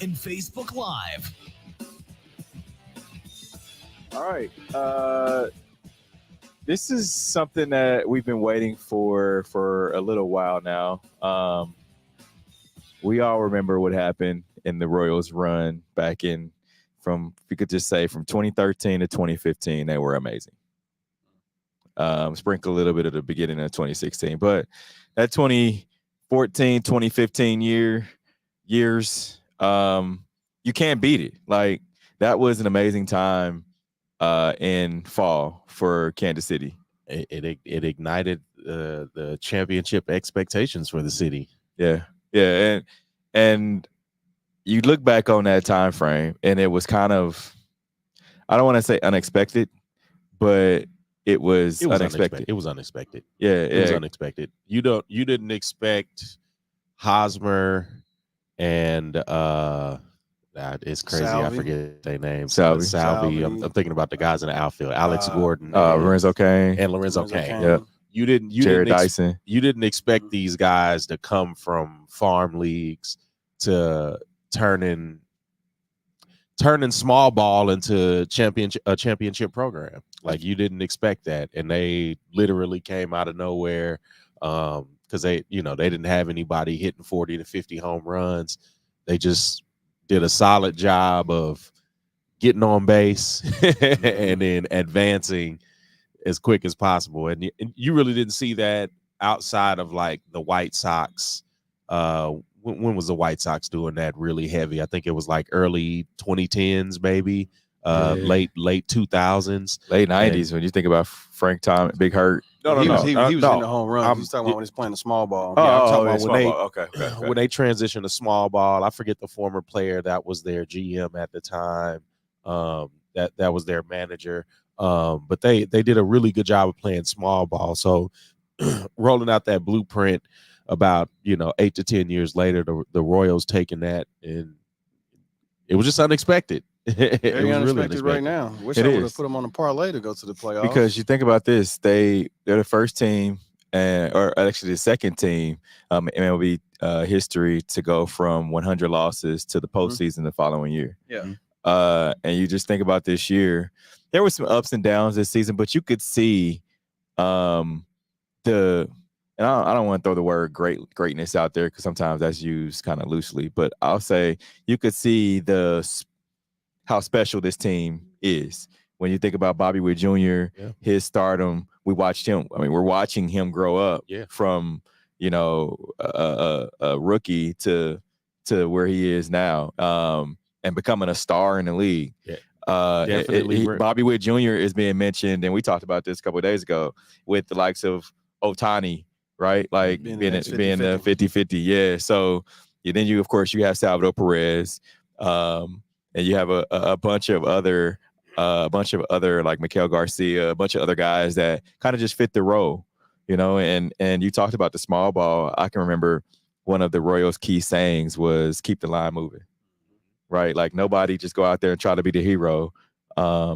and Facebook Live. All right. This is something that we've been waiting for a little while now. We all remember what happened in the Royals run back in we could just say from 2013 to 2015. They were amazing. Sprinkle a little bit at the beginning of 2016, but that 2014, 2015 years, you can't beat it. Like, that was an amazing time in fall for Kansas City. It ignited the championship expectations for the city. Yeah, and you look back on that time frame, and it was kind of, I don't want to say unexpected, but it was unexpected. It was unexpected. Yeah, it was unexpected. You didn't expect Hosmer and it's crazy. Salvi. I forget their names. Salvi. I'm thinking about the guys in the outfield. Alex Gordon, Lorenzo Cain, and Lorenzo Cain. Yep. Jared Dyson. You didn't expect these guys to come from farm leagues to turning small ball into a championship program. Like, you didn't expect that, and they literally came out of nowhere because they didn't have anybody hitting 40 to 50 home runs. They just did a solid job of getting on base and then advancing as quick as possible. And you really didn't see that outside of like the White Sox. When was the White Sox doing that really heavy? I think it was like early 2010s, maybe late 2000s, late 90s. When you think about Frank Thomas, Big Hurt. He was in the home run. He's talking about when he's playing the small ball. I'm talking about when they transitioned to small ball. I forget the former player that was their GM at the time. That was their manager. But they did a really good job of playing small ball. So rolling out that blueprint about 8 to 10 years later, the Royals taking that, and it was just unexpected. Very unexpected right now. Wish I would have put them on a parlay to go to the playoffs. Because you think about this, they're the first team, or actually the second team in MLB history to go from 100 losses to the postseason the following year. Yeah. And you just think about this year, there were some ups and downs this season, but you could see and I don't want to throw the word greatness out there because sometimes that's used kind of loosely, but I'll say you could see how special this team is. When you think about Bobby Witt Jr., his stardom, we're watching him grow up from, a rookie to where he is now, and becoming a star in the league. Yeah. Definitely. Bobby Witt Jr. is being mentioned, and we talked about this a couple of days ago with the likes of Ohtani, right? Like being the 50-50. Yeah. So then you have Salvador Perez, and you have a bunch of other like Miguel Garcia, a bunch of other guys that kind of just fit the role, and you talked about the small ball. I can remember one of the Royals' key sayings was keep the line moving, right? Like, nobody just go out there and try to be the hero.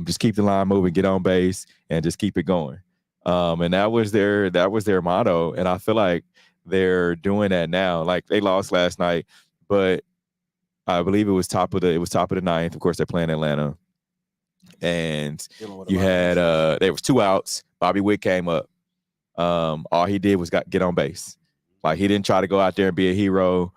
Just keep the line moving, get on base, and just keep it going. And that was their motto. And I feel like they're doing that now. Like, they lost last night, but I believe it was top of the ninth. Of course, they're playing Atlanta. And you had there was 2 outs. Bobby Witt came up. All he did was get on base. Like, he didn't try to go out there and be a hero,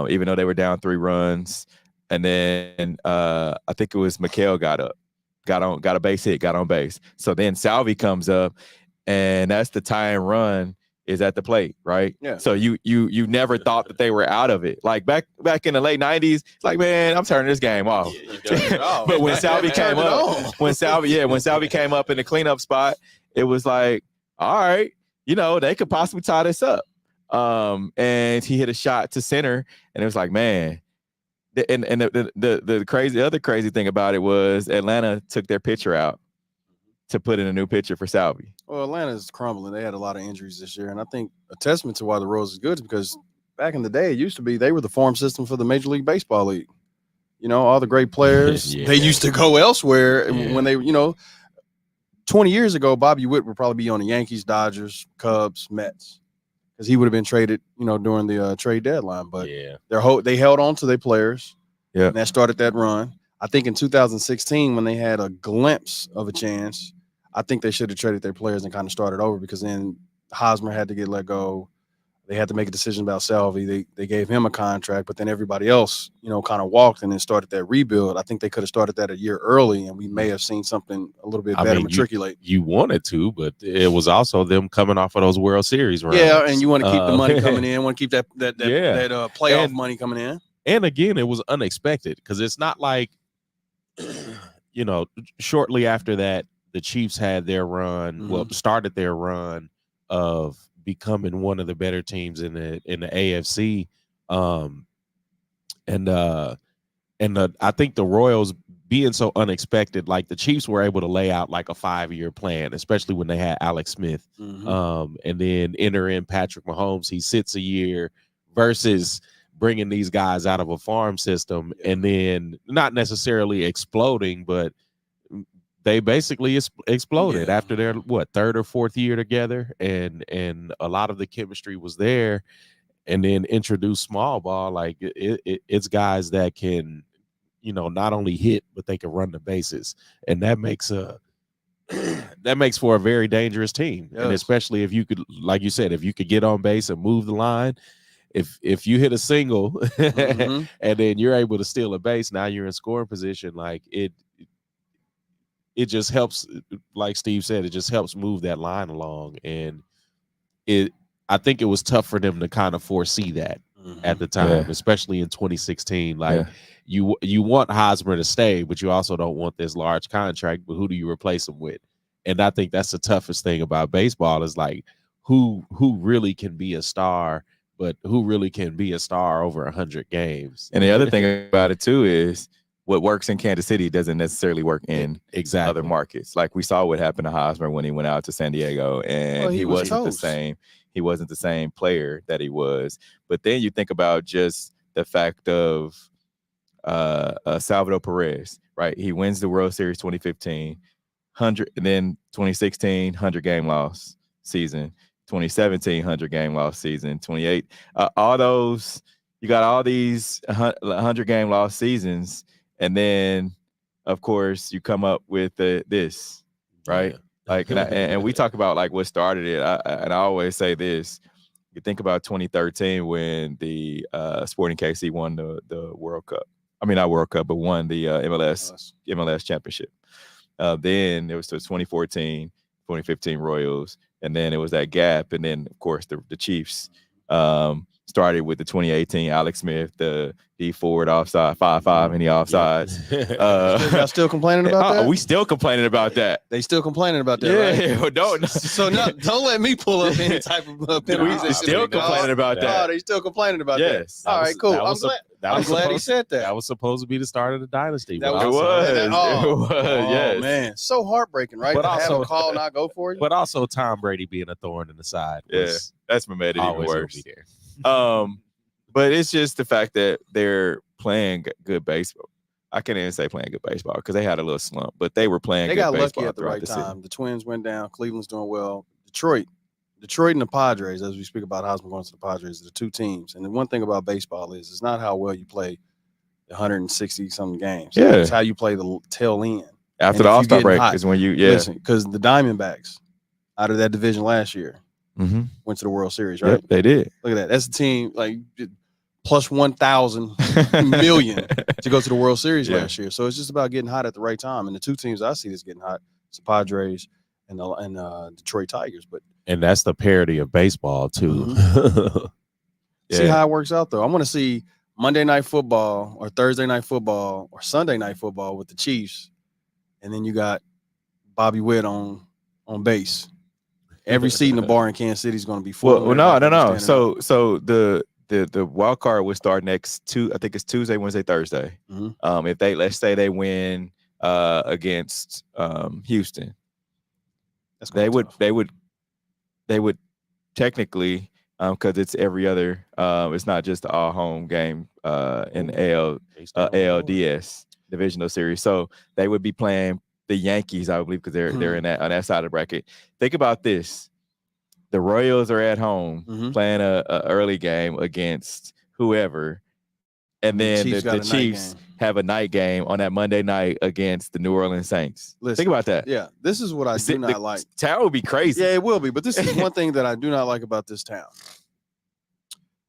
even though they were down 3 runs. And then I think it was Miguel got a base hit, got on base. So then Salvi comes up, and that's the tying run is at the plate, right? Yeah. So you never thought that they were out of it. Like back in the late 90s, like, man, I'm turning this game off. But when Salvi came up, when Salvi came up in the cleanup spot, it was like, all right, they could possibly tie this up. And he hit a shot to center, and it was like, man. And the other crazy thing about it was Atlanta took their pitcher out to put in a new pitcher for Salvi. Well, Atlanta's crumbling. They had a lot of injuries this year, and I think a testament to why the Royals is good is because back in the day, it used to be they were the farm system for the Major League Baseball League. All the great players, they used to go elsewhere when they, 20 years ago, Bobby Witt would probably be on the Yankees, Dodgers, Cubs, Mets, because he would have been traded, during the trade deadline. But they held on to their players, Yeah. And that started that run. I think in 2016, when they had a glimpse of a chance, I think they should have traded their players and kind of started over, because then Hosmer had to get let go. They had to make a decision about Salvi. They gave him a contract, but then everybody else, kind of walked and then started that rebuild. I think they could have started that a year early, and we may have seen something a little bit better matriculate. You wanted to, but it was also them coming off of those World Series runs. Yeah, and you want to keep the money coming in, want to keep that playoff money coming in. And again, it was unexpected, because it's not like, shortly after that, the Chiefs had their run, started their run of becoming one of the better teams in the AFC. I think the Royals being so unexpected, like the Chiefs were able to lay out like a 5-year plan, especially when they had Alex Smith, and then enter in Patrick Mahomes. He sits a year versus bringing these guys out of a farm system and then not necessarily exploding, but they basically exploded after their third or fourth year together, and a lot of the chemistry was there. And then introduce small ball, like it's guys that can, not only hit, but they can run the bases, and that makes for a very dangerous team. Yes. And especially if you could, like you said, if you could get on base and move the line. If you hit a single and then you're able to steal a base, now you're in scoring position. Like it just helps, like Steve said, it just helps move that line along. And I think it was tough for them to kind of foresee that at the time, especially in 2016. Like you want Hosmer to stay, but you also don't want this large contract, but who do you replace him with? And I think that's the toughest thing about baseball, is like who really can be a star, but who really can be a star over 100 games. And the other thing about it too is, what works in Kansas City doesn't necessarily work in other markets. Like we saw what happened to Hosmer when he went out to San Diego, and he wasn't the same. He wasn't the same player that he was. But then you think about just the fact of Salvador Perez, right? He wins the World Series 2015, 100, and then 2016, 100-game loss season. 2017, 100-game loss season. 28, all those, you got all these 100-game loss seasons. And then, of course, you come up with this, right? Yeah. Like, and we talk about like what started it. And I always say this: you think about 2013 when the Sporting KC won the World Cup. I mean, not World Cup, but won the MLS championship. Then it was the 2014, 2015 Royals, and then it was that gap, and then of course the Chiefs. Started with the 2018 Alex Smith, the D forward offside, 5-5 in the offsides. Y'all still complaining about that? We still complaining about that. They still complaining about that, right? Don't. So don't let me pull up any type of penalties. We still complaining about that. Oh, they still complaining about that. All right, cool. I'm glad he said that. That was supposed to be the start of the dynasty. It was. Yes. Man, so heartbreaking, right? But also, have a call not go for you. But also Tom Brady being a thorn in the side. That's what made it even worse. But it's just the fact that they're playing good baseball. I can't even say playing good baseball because they had a little slump, but they were playing good baseball. They got lucky at the right time. The Twins went down. Cleveland's doing well. Detroit and the Padres, as we speak about Hosmer going to the Padres, are the two teams. And the one thing about baseball is it's not how well you play the 160-something games. Yeah. It's how you play the tail end. After the All-Star break is when you, Listen, because the Diamondbacks out of that division last year went to the World Series, right? Yep, they did. Look at that. That's the team, like, plus 1,000 million to go to the World Series last year. So it's just about getting hot at the right time. And the two teams I see that's getting hot, it's the Padres and Detroit Tigers. And that's the parody of baseball too. See how it works out though. I want to see Monday Night Football or Thursday Night Football or Sunday Night Football with the Chiefs, and then you got Bobby Witt on base. Every seat in the bar in Kansas City is going to be full. Well, no. So the wild card would start next I think it's Tuesday, Wednesday, Thursday. If let's say they win against Houston, they would technically, because it's every other, it's not just the all home game in the ALDS divisional series. So they would be playing the Yankees, I believe, because they're in on that side of the bracket. Think about this: the Royals are at home playing a early game against whoever, and then the Chiefs have a night game on that Monday night against the New Orleans Saints. Listen, think about that. Yeah, this is what I do not like. Town will be crazy. Yeah, it will be. But this is one thing that I do not like about this town,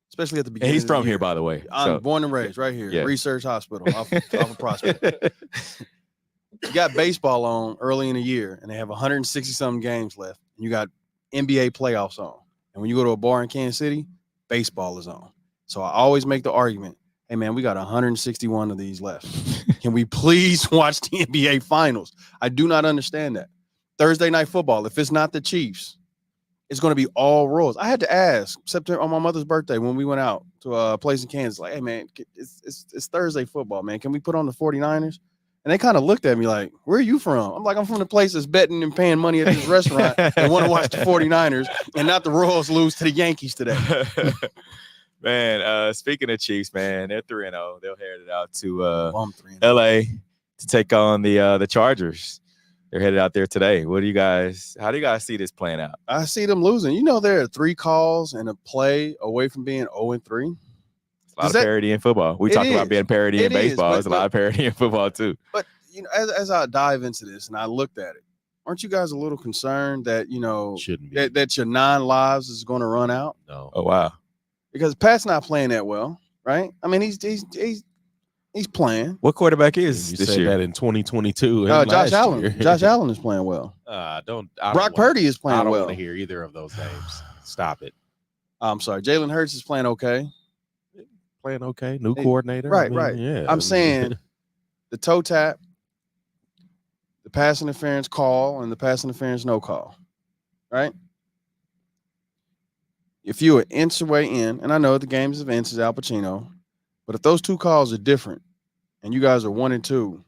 especially at the beginning. And he's from here, by the way. I'm born and raised right here, Research Hospital, off of Prospect. You got baseball on early in the year, and they have 160-something games left. And you got NBA playoffs on. And when you go to a bar in Kansas City, baseball is on. So I always make the argument, hey, man, we got 161 of these left. Can we please watch the NBA Finals? I do not understand that. Thursday Night Football, if it's not the Chiefs, it's going to be all Royals. I had to ask September on my mother's birthday when we went out to a place in Kansas, like, hey, man, it's Thursday football, man. Can we put on the 49ers? And they kind of looked at me like, where are you from? I'm like, I'm from the place that's betting and paying money at this restaurant and want to watch the 49ers and not the Royals lose to the Yankees today. Man, speaking of Chiefs, man, they're 3-0. They'll head it out to LA to take on the Chargers. They're headed out there today. How do you guys see this playing out? I see them losing. You know, there are 3 calls and a play away from being 0-3. A lot of parity in football. We talk about being parity in baseball. There's a lot of parity in football too. But you know, as I dive into this and I looked at it, aren't you guys a little concerned that that your 9 lives is going to run out? No. Oh wow. Because Pat's not playing that well, right? I mean, he's playing. What quarterback is you this said year? That in 2022. Josh Allen. Josh Allen is playing well. Brock Purdy is playing well. I don't want to hear either of those names. Stop it. I'm sorry. Jalen Hurts is playing okay. Playing okay. New coordinator. Right. Yeah. I'm saying the toe tap, the pass interference call, and the pass interference no call. Right? If you're an inch away in, and I know the games of inches, Al Pacino, but if those 2 calls are different and you guys are 1 and 2,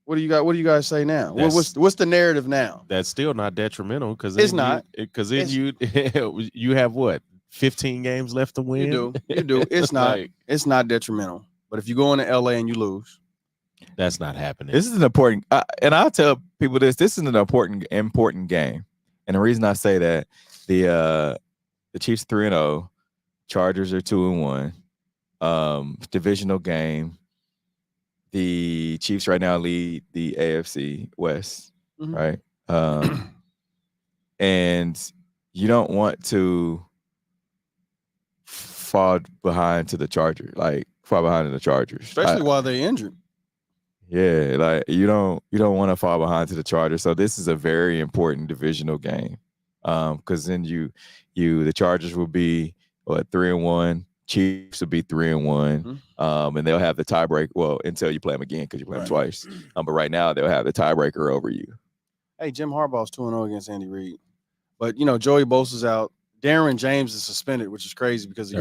what do you guys say now? What's the narrative now? That's still not detrimental because it's not. Because then you have what? 15 games left to win. You do. It's not. It's not detrimental. But if you go into LA and you lose, that's not happening. This is an important, and I'll tell people this. This is an important game, and the reason I say that the Chiefs 3-0, Chargers are 2-1. Divisional game. The Chiefs right now lead the AFC West, right? And you don't want to fall behind to the Chargers, especially while they're injured. Yeah, like you don't want to fall behind to the Chargers. So this is a very important divisional game, because then the Chargers will be 3-1, Chiefs will be 3-1, and they'll have the tiebreaker. Well, until you play them again because you play them twice. But right now they'll have the tiebreaker over you. Hey, Jim Harbaugh's 2-0 against Andy Reid, but Joey Bosa's out. Darren James is suspended, which is crazy because the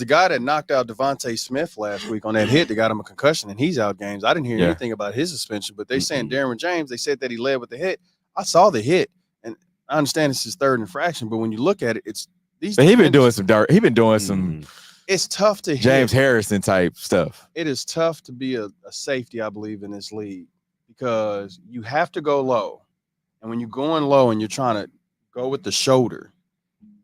guy that knocked out Devontae Smith last week on that hit that got him a concussion, and he's out games. I didn't hear anything about his suspension, but they saying Darren James, they said that he led with the hit. I saw the hit, and I understand it's his 3rd infraction, but when you look at it, it's these. But he's been doing some dirt. He's been doing some. It's tough to James Harrison type stuff. It is tough to be a safety, I believe, in this league because you have to go low, and when you're going low and you're trying to go with the shoulder,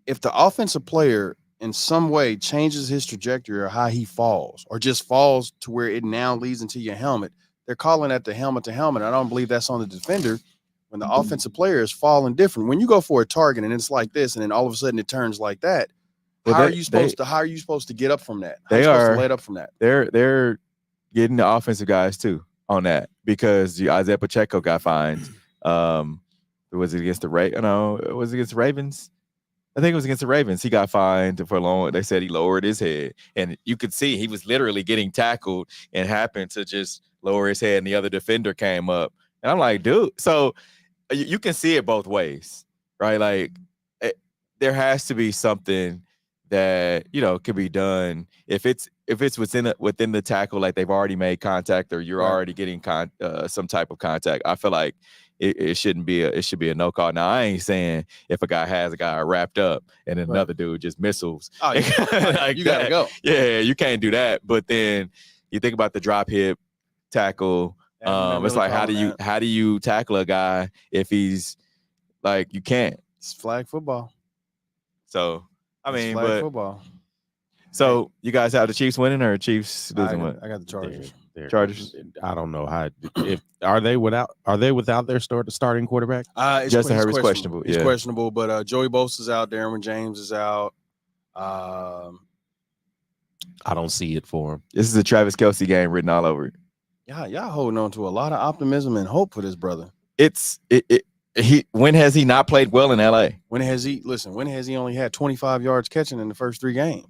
if the offensive player in some way changes his trajectory or how he falls or just falls to where it now leads into your helmet, they're calling that the helmet to helmet. I don't believe that's on the defender when the offensive player is falling different. When you go for a target and it's like this and then all of a sudden it turns like that, how are you supposed to get up from that? How are you supposed to let up from that? They're getting the offensive guys too on that because Isaiah Pacheco got fined. Was it against the was it against the Ravens? I think it was against the Ravens. He got fined for long. They said he lowered his head, and you could see he was literally getting tackled and happened to just lower his head, and the other defender came up. And I'm like, dude. So you can see it both ways, right? Like there has to be something that can be done if it's within the tackle, like they've already made contact or you're already getting some type of contact. I feel like it should be a no call. Now I ain't saying if a guy has a guy wrapped up and then another dude just missiles. Oh, like you gotta go. Yeah, you can't do that. But then you think about the drop hip tackle. It's like how do you tackle a guy if he's like you can't? It's flag football. So I mean, flag football. So you guys have the Chiefs winning or Chiefs losing? I got the Chargers. Chargers. I don't know how. Are they without their starting quarterback? Justin Herbert's questionable. He's questionable, but Joey Bosa's out. Derwin James is out. I don't see it for him. This is a Travis Kelce game written all over it. Y'all holding on to a lot of optimism and hope for this brother. When has he not played well in LA? When has he only had 25 yards catching in the first 3 games?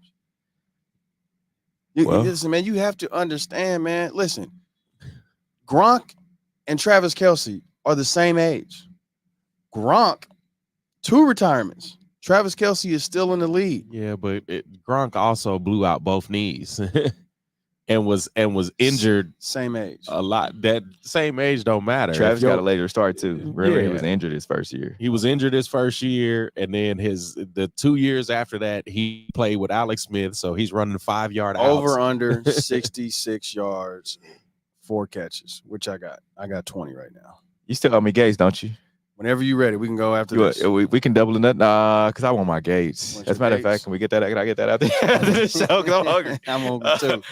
Listen, man, you have to understand, man. Listen, Gronk and Travis Kelce are the same age. Gronk, 2 retirements. Travis Kelce is still in the league. Yeah, but Gronk also blew out both knees and was injured. Same age. A lot. That same age don't matter. Travis got a later start too. Remember, he was injured his first year. He was injured his first year, and then the 2 years after that, he played with Alex Smith, so he's running 5-yard outs. Over under 66 yards, 4 catches, which I got. I got 20 right now. You still owe me Gates, don't you? Whenever you're ready, we can go after this. We can double it. Because I want my Gates. As a matter of fact, can we get that? Can I get that after the show? Because I'm hungry. I'm hungry too.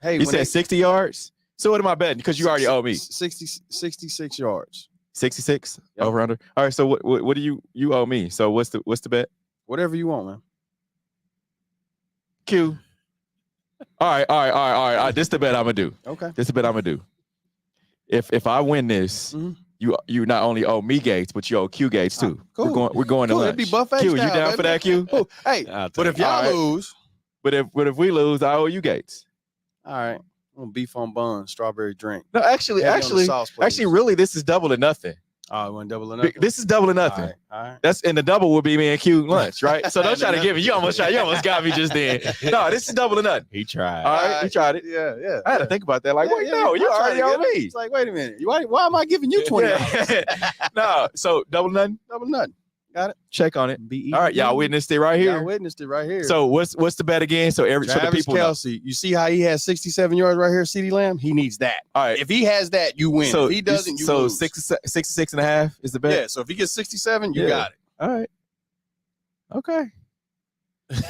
Hey, you said 60 yards? So what am I betting? Because you already owe me. 66 yards. 66? Yep. Over under? All right, so what do you owe me? So what's the bet? Whatever you want, man. Q. All right. This is the bet I'm going to do. Okay. This is the bet I'm going to do. If I win this, you not only owe me Gates, but you owe Q Gates too. Cool. We're going to lunch. It'd be buffet Q, style, you down for that, Q? Cool. Hey, but if y'all lose, but if we lose, I owe you Gates. All right. I'm gonna beef on bun, strawberry drink. No, actually, really, this is double or nothing. Oh, you want double or nothing? This is double or nothing. All right. That's and the double would be me and Q lunch, right? So don't try to give me. You almost got me just then. No, this is double or nothing. He tried. All right, he tried it. Yeah. I had to think about that. Like, wait, no, you already owe me. It's like, wait a minute. Why am I giving you 20? No, so double or nothing. Double or nothing. Got it. Check on it. All right, y'all witnessed it right here. Y'all witnessed it right here. So what's the bet again? So Travis so the people Kelce, you see how he has 67 yards right here, CeeDee Lamb? He needs that. All right. If he has that, you win. So if he doesn't, you lose. So 66 and a half is the bet? Yeah, so if he gets 67, you got it. All right. Okay. And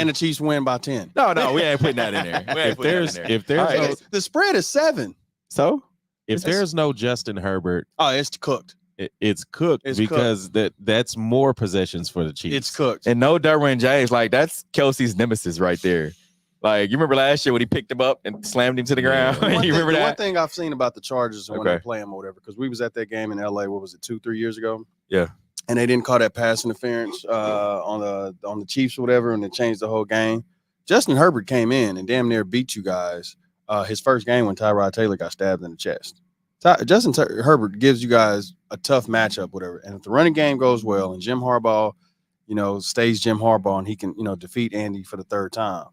the Chiefs win by 10. No, we ain't putting that in there. If there's the spread is 7. So if there's no Justin Herbert, it's cooked. It's cooked because that's more possessions for the Chiefs. It's cooked. And no Derwin James, like that's Kelce's nemesis right there. Like you remember last year when he picked him up and slammed him to the ground. You remember that? One thing I've seen about the Chargers when they play him or whatever, because we was at that game in LA. What was it, 2-3 years ago? Yeah. And they didn't call that pass interference on the Chiefs or whatever, and it changed the whole game. Justin Herbert came in and damn near beat you guys. His first game when Tyrod Taylor got stabbed in the chest. Justin Herbert gives you guys a tough matchup, whatever. And if the running game goes well and Jim Harbaugh, stays Jim Harbaugh and he can, defeat Andy for the 3rd time,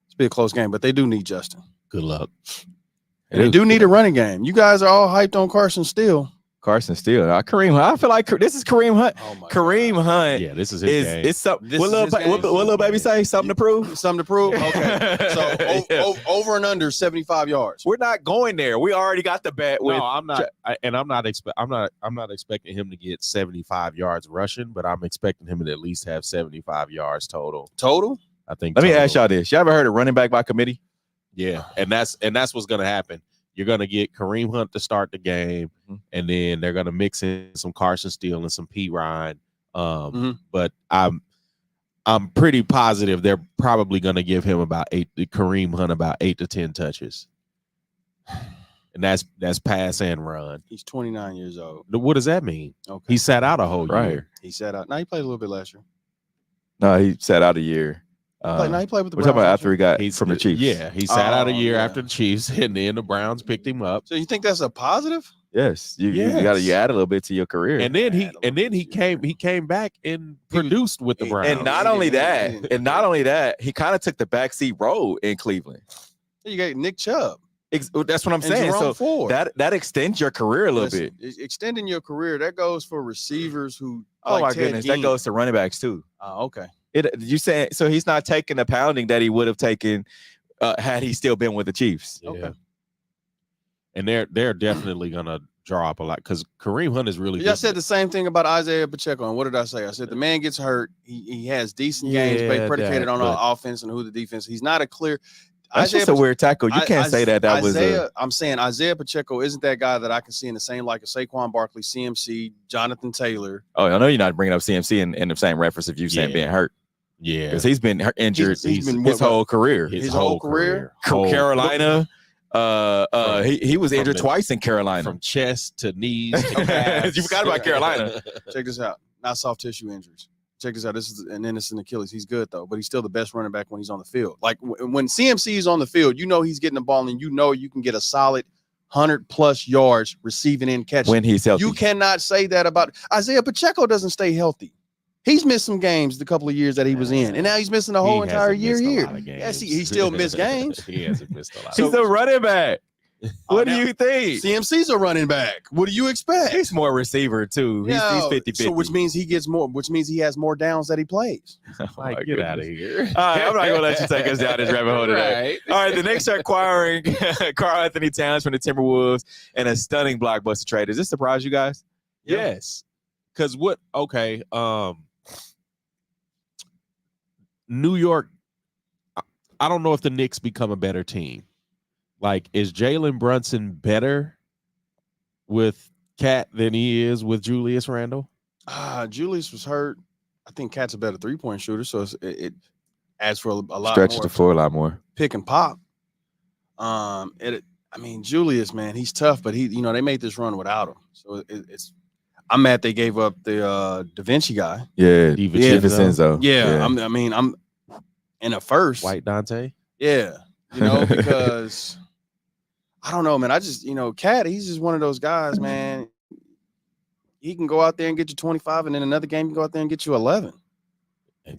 it's be a close game. But they do need Justin. Good luck. And they do need a running game. You guys are all hyped on Carson Steele. Kareem Hunt. I feel like this is Kareem Hunt. Oh my Kareem God. Hunt. Yeah, this is his game. It's something. What little baby say? Something to prove. Something to prove. Okay. So over and under 75 yards. We're not going there. We already got the bet. No, I'm not. I'm not expecting him to get 75 yards rushing, but I'm expecting him to at least have 75 yards total. Total? I think. Let me ask y'all this: you ever heard of running back by committee? Yeah, and that's what's gonna happen. You're going to get Kareem Hunt to start the game, and then they're going to mix in some Carson Steele and some P. Ryan. But I'm pretty positive they're probably going to give him Kareem Hunt about 8 to 10 touches. And that's pass and run. He's 29 years old. What does that mean? Okay. He sat out a whole year. He sat out. No, he played a little bit last year. No, he sat out a year. He played with the Browns. We're talking about after he got from the Chiefs. Yeah, he sat out a year after the Chiefs, and then the Browns picked him up. So you think that's a positive? Yes, you add a little bit to your career. And then he came back and produced with the Browns. And not only that, he kind of took the backseat role in Cleveland. You got Nick Chubb. That's what I'm saying. So that extends your career a little bit. Extending your career, that goes for receivers who. Oh my goodness, that goes to running backs too. Oh, okay. You saying so he's not taking the pounding that he would have taken had he still been with the Chiefs. Yeah. Okay. And they're definitely gonna draw up a lot because Kareem Hunt is really good. I said the same thing about Isaiah Pacheco. And what did I say? I said the man gets hurt. He has decent games predicated on our offense and who the defense. He's not a clear. That's just a weird tackle. You can't say that was Isaiah. I'm saying Isaiah Pacheco isn't that guy that I can see in the same like a Saquon Barkley, CMC, Jonathan Taylor. Oh, I know you're not bringing up CMC in the same reference if you saying being hurt. Yeah, because he's been injured his whole career. His whole career. Carolina. He was injured twice in Carolina, from chest to knees to calves. You forgot about Carolina. Check this out. Not soft tissue injuries. Check this out. This is an innocent Achilles. He's good though, but he's still the best running back when he's on the field. Like when CMC is on the field, you know he's getting the ball, and you know you can get a solid 100+ yards receiving and catching when he's healthy. You cannot say that about Isaiah Pacheco. Doesn't stay healthy. He's missed some games the couple of years that he was in, and now he's missing the whole entire year here. Yes, he still missed games. He hasn't missed a lot. He's a running back. What do you think? CMC's a running back. What do you expect? He's more receiver too. He's 50-50. So which means he gets more, which means he has more downs that he plays. Like, get out of here. All right, I'm not going to let you take us down this rabbit hole today. Right. All right, the Knicks are acquiring Karl-Anthony Towns from the Timberwolves in a stunning blockbuster trade. Does this surprise you guys? Yes. Because New York, I don't know if the Knicks become a better team. Like, is Jaylen Brunson better with Cat than he is with Julius Randle? Julius was hurt. I think Cat's a better 3-point shooter, so it adds for a lot stretches the floor a lot more. Pick and pop. I mean, Julius, man, he's tough, but they made this run without him. So it's. I'm mad they gave up the Da Vinci guy. Yeah, DiVincenzo. Yeah, I'm in a first. White Dante. Yeah, because. I don't know, man. I just, Cat, he's just one of those guys, man. He can go out there and get you 25, and then another game you go out there and get you 11.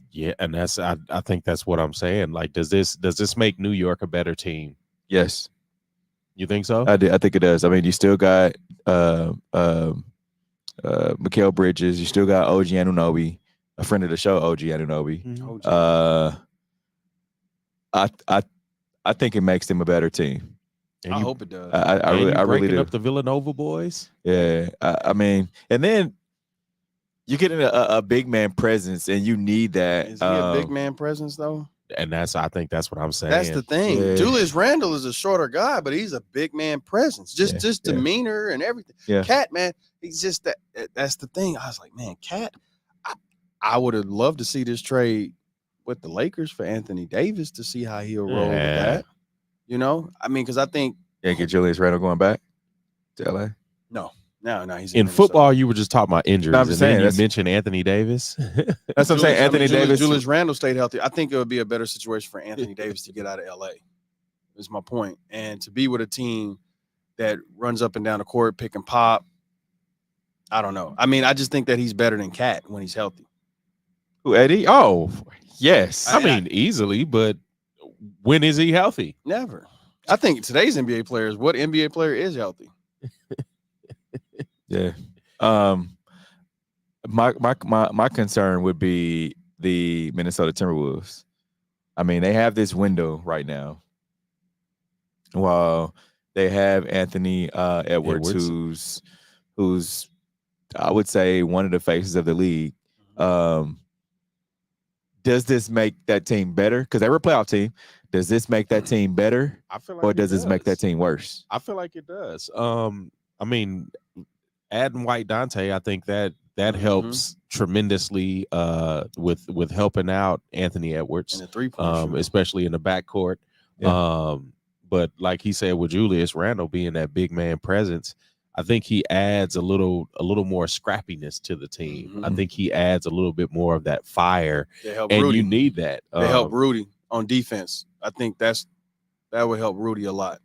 Yeah, and that's I think that's what I'm saying. Like, does this make New York a better team? Yes. You think so? I think it does. I mean, you still got Mikal Bridges. You still got OG Anunoby, a friend of the show, OG Anunoby. Mm-hmm. I think it makes them a better team. I hope it does. I really do. Up the Villanova boys. Yeah, I mean, and then you get in a big man presence, and you need that. Is he a big man presence though? And I think that's what I'm saying. That's the thing. Yeah. Julius Randle is a shorter guy, but he's a big man presence. Just demeanor and everything. Yeah. Cat, man, he's just that. That's the thing. I was like, man, Cat. I would have loved to see this trade with the Lakers for Anthony Davis to see how he'll roll with that. Because I think get Julius Randle going back to LA. No, he's in football. You were just talking about injuries, I'm saying, then you mentioned Anthony Davis. That's what I'm saying. Anthony Davis, Julius Randle stayed healthy. I think it would be a better situation for Anthony Davis to get out of LA. Is my point, and to be with a team that runs up and down the court, pick and pop. I don't know. I mean, I just think that he's better than Cat when he's healthy. Who, Eddie? Oh, yes. I mean, easily, but when is he healthy? Never. I think today's NBA players, what NBA player is healthy? Yeah. My concern would be the Minnesota Timberwolves. I mean, they have this window right now. While they have Anthony Edwards, who's I would say one of the faces of the league. Does this make that team better? Because they were a playoff team. Does this make that team better? I feel like or does this make that team worse? I feel like it does. I mean, adding White Dante, I think that helps tremendously with helping out Anthony Edwards, and the 3-point especially in the backcourt. Yeah. But like he said, with Julius Randle being that big man presence, I think he adds a little more scrappiness to the team. Mm-hmm. I think he adds a little bit more of that fire, and Rudy. you need that. They help Rudy on defense. I think that would help Rudy a lot.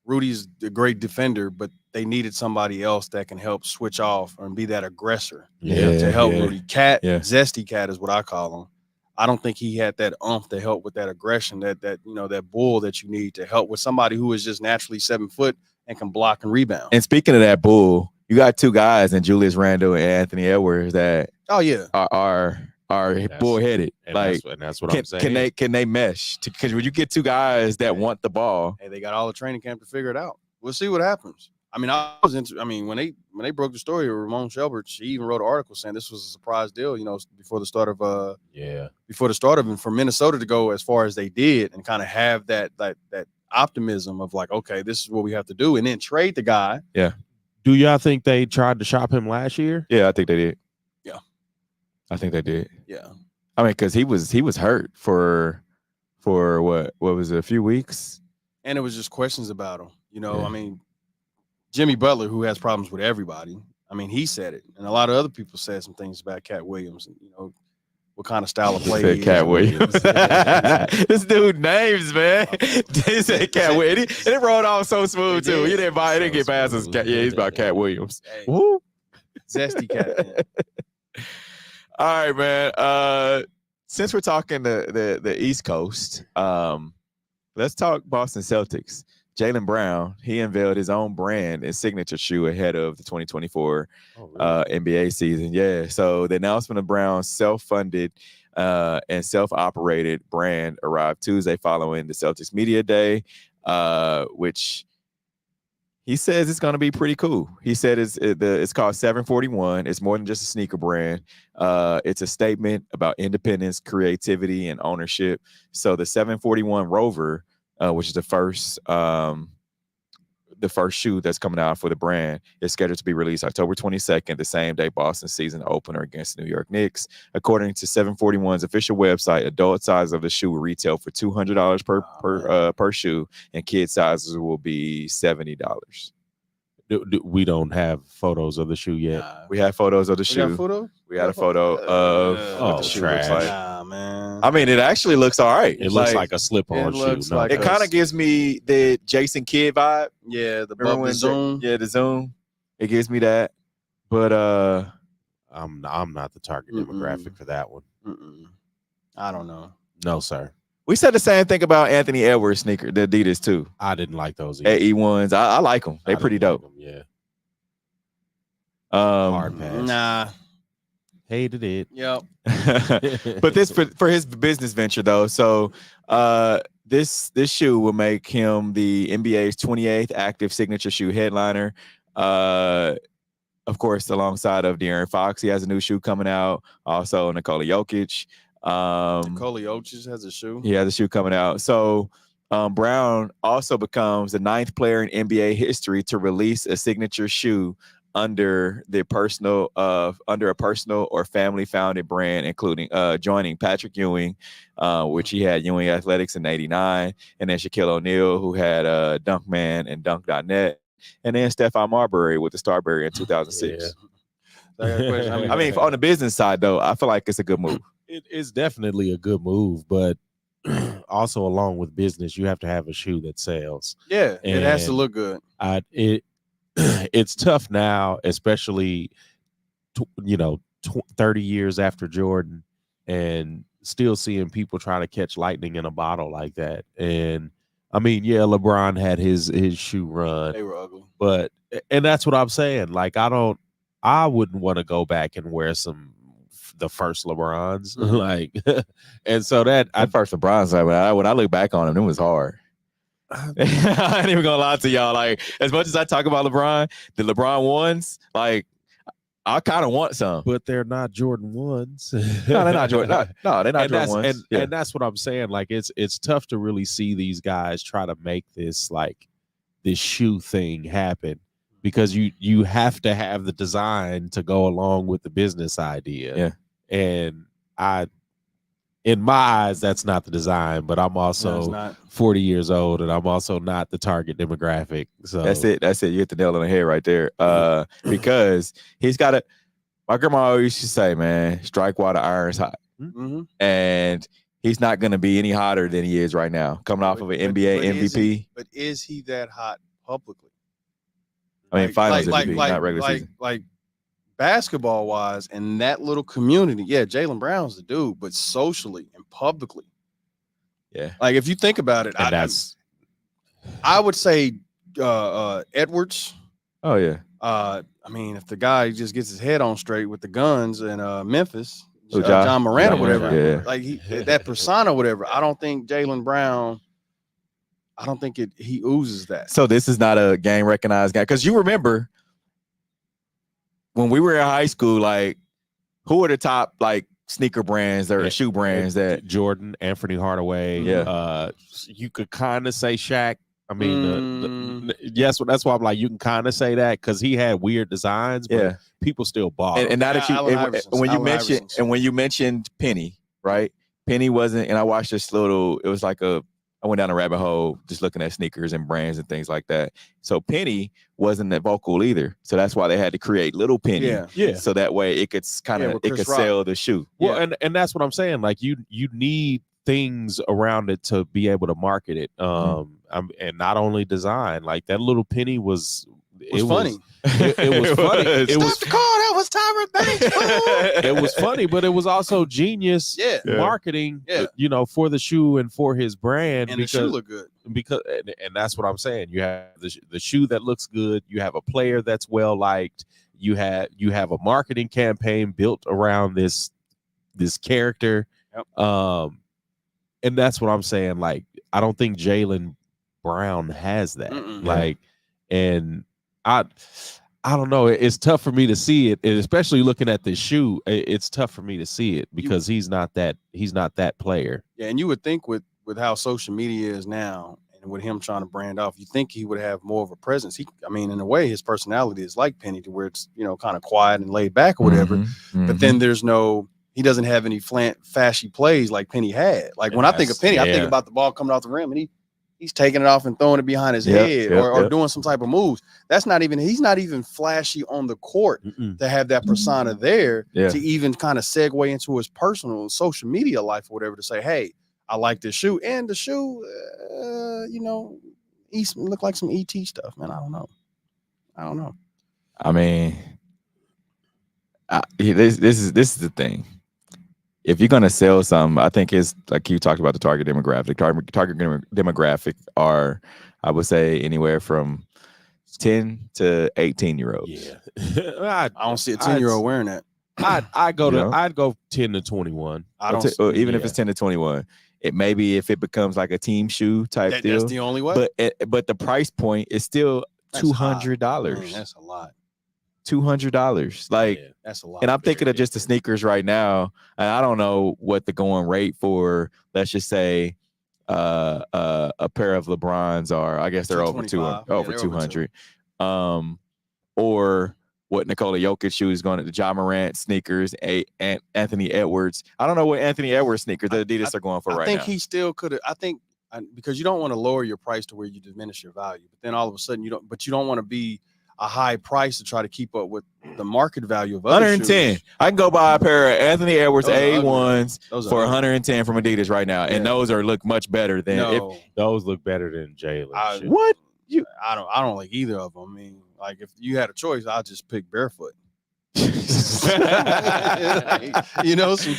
Rudy's a great defender, but they needed somebody else that can help switch off and be that aggressor to help Rudy. Cat, Zesty Cat is what I call him. I don't think he had that oomph to help with that aggression, that bull that you need to help with somebody who is just naturally 7 foot and can block and rebound. And speaking of that bull, you got two guys in Julius Randle and Anthony Edwards that are bullheaded. Like, that's what I'm saying. Can they mesh? Because when you get two guys that want the ball, hey, they got all the training camp to figure it out. We'll see what happens. I mean, when they broke the story of Ramon Shelbert, she even wrote an article saying this was a surprise deal. Before the start of and for Minnesota to go as far as they did and kind of have that optimism of like, okay, this is what we have to do, and then trade the guy. Yeah. Do y'all think they tried to shop him last year? Yeah, I think they did. Yeah, I think they did. Yeah, I mean, because he was hurt for what was it, a few weeks, and it was just questions about him. I mean, Jimmy Butler, who has problems with everybody, I mean, he said it, and a lot of other people said some things about Cat Williams, and what kind of style of play he is. Cat Williams. This dude names, man. They said Cat Williams. And it rolled off so smooth too. He didn't get past us. Yeah, he's about Cat Williams. Hey, woo. Zesty cat. Man. All right, man. Since we're talking the East Coast, let's talk Boston Celtics. Jaylen Brown, he unveiled his own brand and signature shoe ahead of the 2024 NBA season. Yeah, so the announcement of Brown's self-funded and self-operated brand arrived Tuesday following the Celtics Media Day, which he says it's going to be pretty cool. He said it's called 741. It's more than just a sneaker brand. It's a statement about independence, creativity, and ownership. So the 741 Rover, which is the first shoe that's coming out for the brand, is scheduled to be released October 22nd, the same day Boston's season opener against the New York Knicks. According to 741's official website, adult size of the shoe will retail for $200 per shoe, and kid sizes will be $70. We don't have photos of the shoe yet. We have photos of the shoe. We had a photo of what the shoe looks like. Nah, man. I mean, it actually looks all right. It looks like a slip-on shoe. It kind of gives me the Jason Kidd vibe. Yeah, the zoom. The zoom. It gives me that. But I'm not the target demographic for that one. I don't know. No, sir. We said the same thing about Anthony Edwards sneaker, the Adidas too. I didn't like those either. AE1s. I like them. They pretty dope. Like them, yeah. Hard pass. Nah. Hated it. Yep. But this for his business venture though. So this shoe will make him the NBA's 28th active signature shoe headliner. Of course, alongside of De'Aaron Fox, he has a new shoe coming out. Also, Nikola Jokic. Nikola Jokic has a shoe. He has a shoe coming out. So Brown also becomes the 9th player in NBA history to release a signature shoe under a personal or family founded brand, including joining Patrick Ewing, which he had Ewing Athletics in '89, and then Shaquille O'Neal, who had Dunkman and Dunk.net, and then Stephon Marbury with the Starbury in 2006. Yeah. I mean, on the business side though, I feel like it's a good move. It is definitely a good move, but also along with business, you have to have a shoe that sells. Yeah, it has to look good. It's tough now, especially 30 years after Jordan, and still seeing people try to catch lightning in a bottle like that. And I mean, yeah, LeBron had his shoe run. They were ugly, and that's what I'm saying. Like, I wouldn't want to go back and wear the first LeBrons, like, and so that first LeBrons, when I look back on him, it was hard. I ain't even gonna lie to y'all. Like, as much as I talk about LeBron, the LeBron ones, like, I kind of want some, but they're not Jordan ones. No, they're not Jordan. No, they're not Jordan ones. And that's what I'm saying. Like, it's tough to really see these guys try to make this shoe thing happen, because you have to have the design to go along with the business idea. Yeah. And in my eyes, that's not the design, but I'm also 40 years old, and I'm also not the target demographic. So that's it. You hit the nail on the head right there. Because he's got my grandma always used to say, man, strike while the iron's hot. Mm-hmm. And he's not going to be any hotter than he is right now, coming off of an NBA MVP. But is he that hot publicly? I mean, finals MVP, not regular season. Like basketball wise, and that little community, yeah, Jaylen Brown's the dude, but socially and publicly, yeah. Like, if you think about it, I would say Edwards. Oh yeah. I mean, if the guy just gets his head on straight with the guns in Memphis, John Morant or whatever, yeah. like that persona, or whatever. I don't think Jaylen Brown. I don't think he oozes that. So this is not a game recognized guy, because you remember when we were in high school, like who are the top like sneaker brands or shoe brands that Jordan, Anthony Hardaway. Yeah. You could kind of say Shaq. I mean, yes, that's why I'm like, you can kind of say that because he had weird designs, but people still bought. And now that when you mentioned Penny, right? Penny wasn't, and I watched this little. It was like I went down a rabbit hole just looking at sneakers and brands and things like that. So Penny wasn't that vocal either. So that's why they had to create Little Penny. Yeah. So that way it could sell the shoe. Well, and that's what I'm saying. Like you need things around it to be able to market it. And not only design. Like that Little Penny was funny. It was funny. It was the call. That was Tyra Banks. It was funny, but it was also genius marketing. For the shoe and for his brand. And the shoe looked good. And that's what I'm saying. You have the shoe that looks good. You have a player that's well liked. You have a marketing campaign built around this character. Yep. And that's what I'm saying. Like, I don't think Jaylen Brown has that. And I don't know. It's tough for me to see it, and especially looking at the shoe. It's tough for me to see it because he's not that player. Yeah, and you would think with how social media is now, and with him trying to brand off, you think he would have more of a presence. In a way, his personality is like Penny, to where it's kind of quiet and laid back or whatever. But then he doesn't have any flashy plays like Penny had. Like when I think of Penny, I think about the ball coming off the rim and he's taking it off and throwing it behind his head or doing some type of moves. He's not even flashy on the court to have that persona there to even kind of segue into his personal social media life or whatever, to say, hey, I like this shoe. And the shoe, he looked like some ET stuff, man. I don't know. I mean, this is the thing. If you're gonna sell something, I think it's like you talked about the target demographic. Target demographic are, I would say, anywhere from 10 to 18-year-olds. Yeah, I don't see a 10-year-old wearing that. I'd go 10 to 21. Even if it's 10 to 21, it maybe if it becomes like a team shoe type deal. That's the only way. But the price point is still $200. That's a lot. $200, like that's a lot. And I'm thinking of just the sneakers right now, and I don't know what the going rate for, let's just say, a pair of LeBrons are. I guess they're over 200. Or what Nikola Jokic shoe is going to the Ja Morant sneakers, and Anthony Edwards. I don't know what Anthony Edwards sneakers the Adidas are going for right now. I think he still could have. I think because you don't want to lower your price to where you diminish your value, but then all of a sudden you don't. But you don't want to be a high price to try to keep up with the market value of other 110. shoes. I can go buy a pair of Anthony Edwards A1s for 110 from Adidas right now, and those look much better than those look better than Jaylen. What? I don't like either of them. I mean, like if you had a choice, I'd just pick barefoot. Some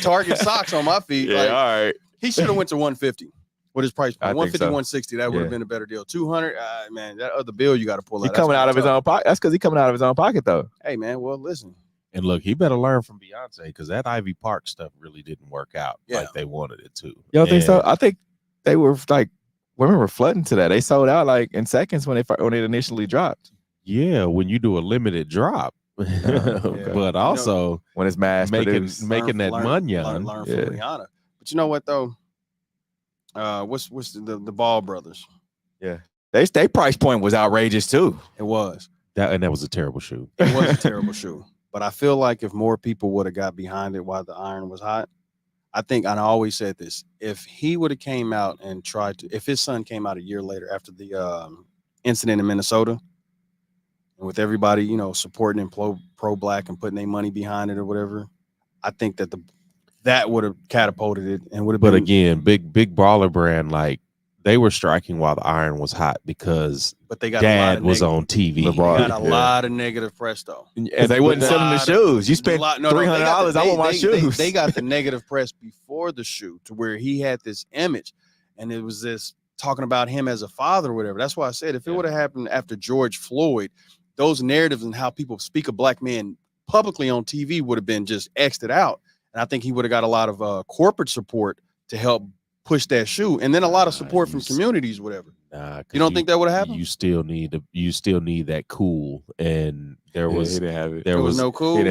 Target socks on my feet. Yeah, all right. He should have went to 150. What his price point? 150, so. 160. That would have been a better deal. 200, man, that other bill you got to pull out. He's coming out of his own pocket. That's because he's coming out of his own pocket, though. Hey, man, well, listen. And look, he better learn from Beyonce, because that Ivy Park stuff really didn't work out like they wanted it to. You don't think so? I think they were like, women were flooding to that. They sold out like in seconds when it initially dropped. Yeah, when you do a limited drop. But also when it's mass making that money on. Learn from Rihanna. But you know what, though? What's the Ball brothers? Yeah, they price point was outrageous too. It was that was a terrible shoe. It was a terrible shoe. But I feel like if more people would have got behind it while the iron was hot, I think, and I always said this, if he would have came out and tried to, if his son came out a year later after the incident in Minnesota, and with everybody supporting and pro black and putting their money behind it or whatever, I think that that would have catapulted it and would have been. But again, big baller brand, like they were striking while the iron was hot because they got Dad was on TV. They got a lot of negative press though, and they wasn't selling the shoes. You spent $300. I want my shoes. They got the negative press before the shoe, to where he had this image, and it was this talking about him as a father or whatever. That's why I said if it would have happened after George Floyd, those narratives and how people speak of black men publicly on TV would have been just X'd out. And I think he would have got a lot of corporate support to help push that shoe, and then a lot of support from communities, whatever. Nah, you don't think that would have happened? You still need that cool, and there was he didn't have it. There was no cool.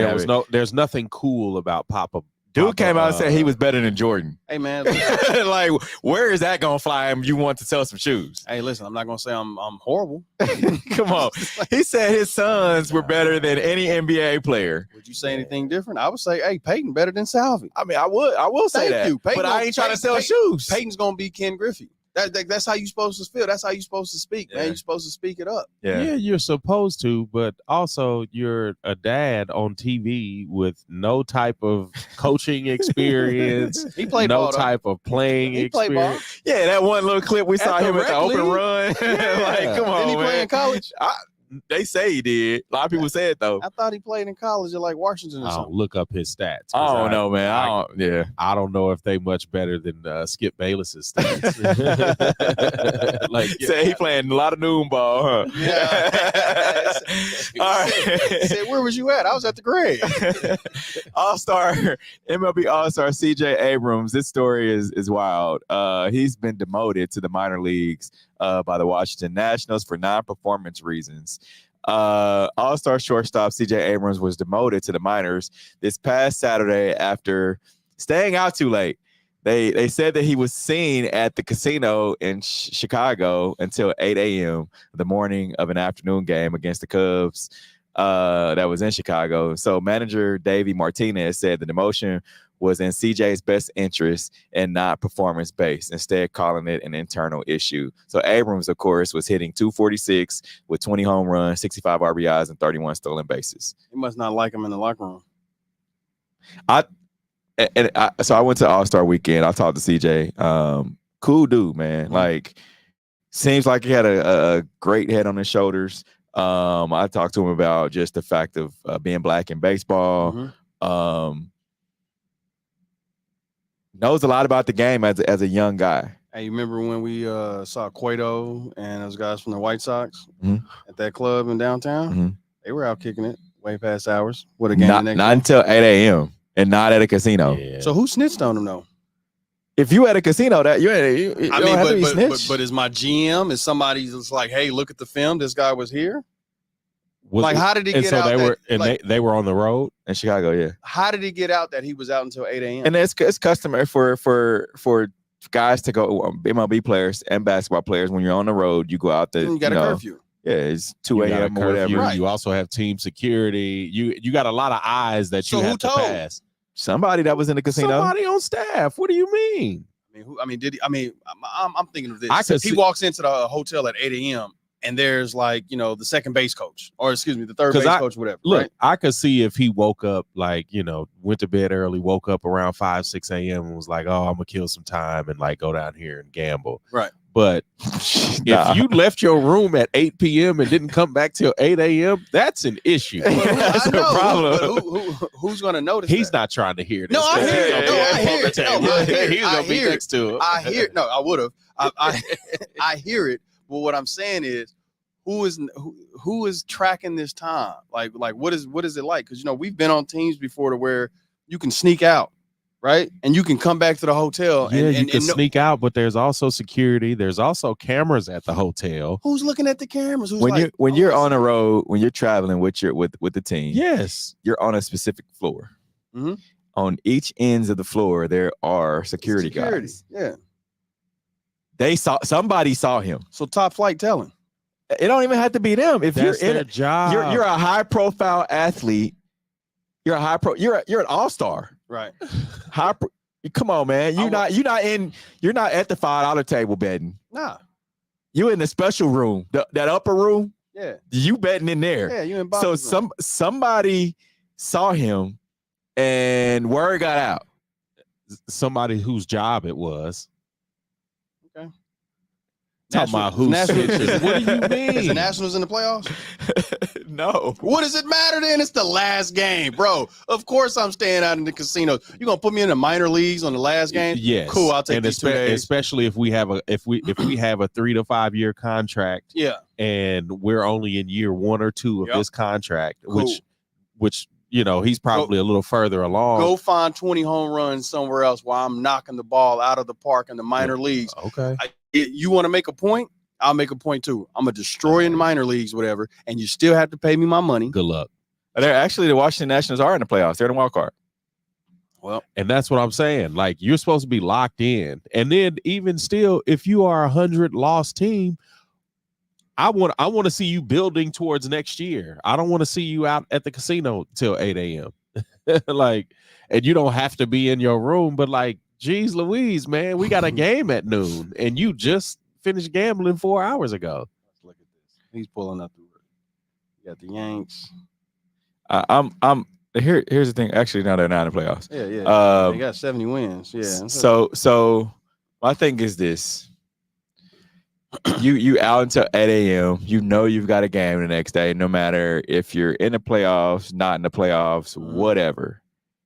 There's nothing cool about Papa. Dude came out and said he was better than Jordan. Hey man, like where is that gonna fly? You want to sell some shoes? Hey, listen, I'm not gonna say I'm horrible. Come on, he said his sons were better than any NBA player. Would you say anything different? I would say, hey, Peyton better than Salvi. I mean, I will say that. You. But I ain't trying to sell shoes. Peyton's gonna be Ken Griffey. That's how you supposed to feel. That's how you supposed to speak, man. You're supposed to speak it up. Yeah, you're supposed to, but also you're a dad on TV with no type of coaching experience. He played no ball, type of playing experience. Yeah, that one little clip we saw him at the open run. Like, come on, Didn't he play in college? They say he did. A lot of people say it though. I thought he played in college at like Washington or something. Look up his stats. I don't know, man. I don't know if they much better than Skip Bayless's stats. Say he playing a lot of noon ball, huh? Yeah. All right. Said, where was you at? I was at the grade. All-Star, MLB All-Star CJ Abrams. This story is wild. He's been demoted to the minor leagues by the Washington Nationals for non-performance reasons. All-Star shortstop CJ Abrams was demoted to the minors this past Saturday after staying out too late. They said that he was seen at the casino in Chicago until 8 a.m. the morning of an afternoon game against the Cubs that was in Chicago. So manager Davey Martinez said the demotion was in CJ's best interest and not performance-based, instead calling it an internal issue. So Abrams, of course, was hitting .246 with 20 home runs, 65 RBIs, and 31 stolen bases. He must not like him in the locker room. So I went to All-Star Weekend. I talked to CJ. Cool dude, man. Mm-hmm. Like, seems like he had a great head on his shoulders. I talked to him about just the fact of being black in baseball. Mm-hmm. Knows a lot about the game as a young guy. Hey, you remember when we saw Cueto and those guys from the White Sox at that club in downtown? Mm-hmm. They were out kicking it way past hours. What a game! Not until 8 a.m. and not at a casino. Yeah. So who snitched on them though? If you at a casino, that you don't have to be snitched. But is my GM? Is somebody that's like, hey, look at the film. This guy was here. How did he get out? They were on the road in Chicago. Yeah. How did he get out that he was out until 8 a.m.? And it's customary for guys to go, MLB players and basketball players, when you're on the road, you go out there. You got a curfew. Yeah, it's 2 a.m. or whatever. Right. You also have team security. You got a lot of eyes that you have to pass. Somebody that was in the casino. Somebody on staff. What do you mean? I'm thinking of this. He walks into the hotel at 8 a.m. and there's the second base coach, or excuse me, the third base coach, whatever. Look, right? I could see if he woke up went to bed early, woke up around 5, 6 a.m. and was like, oh, I'm gonna kill some time and go down here and gamble. Right. But if you left your room at 8 p.m. and didn't come back till 8 a.m., that's an issue. That's a problem. But who's going to notice? He's not trying to hear this. No, I hear it. He's going to be next to him. I hear it. No, I would have. I hear it. But what I'm saying is, who is tracking this time? Like what is it like? Because we've been on teams before to where you can sneak out. Right. And you can come back to the hotel. Yeah, you can sneak out, but there's also security. There's also cameras at the hotel. Who's looking at the cameras? When you're on a road, when you're traveling with the team, yes, you're on a specific floor. Mm-hmm. On each ends of the floor, there are security guys. Yeah. Somebody saw him. So top flight tell him. It don't even have to be them. If that's you're their job, you're a high profile athlete. You're an all-star. Right. Come on, man. You're not at the $5 table betting. Nah. You in the special room, that upper room. Yeah. You betting in there. Yeah, you in Bob's room. Somebody saw him and word got out. Somebody whose job it was. Okay. Talking about who snitches. What do you mean? Is the Nationals in the playoffs? No. What does it matter then? It's the last game, bro. Of course I'm staying out in the casino. You gonna put me in the minor leagues on the last game? Yes. Cool. I'll take these 2 days. Especially if we have a 3 to 5 year contract. Yeah. And we're only in year 1 or 2 of this contract, cool. which he's probably a little further along. Go find 20 home runs somewhere else while I'm knocking the ball out of the park in the minor leagues. Okay. You want to make a point? I'll make a point too. I'm a destroyer in the minor leagues, whatever, and you still have to pay me my money. Good luck. The Washington Nationals are in the playoffs. They're in the wild card. Well, and that's what I'm saying. Like, you're supposed to be locked in. And then even still, if you are 100 loss team, I want to see you building towards next year. I don't want to see you out at the casino till 8 a.m. Like, and you don't have to be in your room, but like, geez Louise, man, we got a game at noon and you just finished gambling 4 hours ago. Let's look at this. He's pulling up the word. You got the Yanks. Here's the thing. Actually, now they're not in the playoffs. Yeah. They got 70 wins. Yeah. So my thing is this. You out until 8 a.m. You know you've got a game the next day, no matter if you're in the playoffs, not in the playoffs, whatever.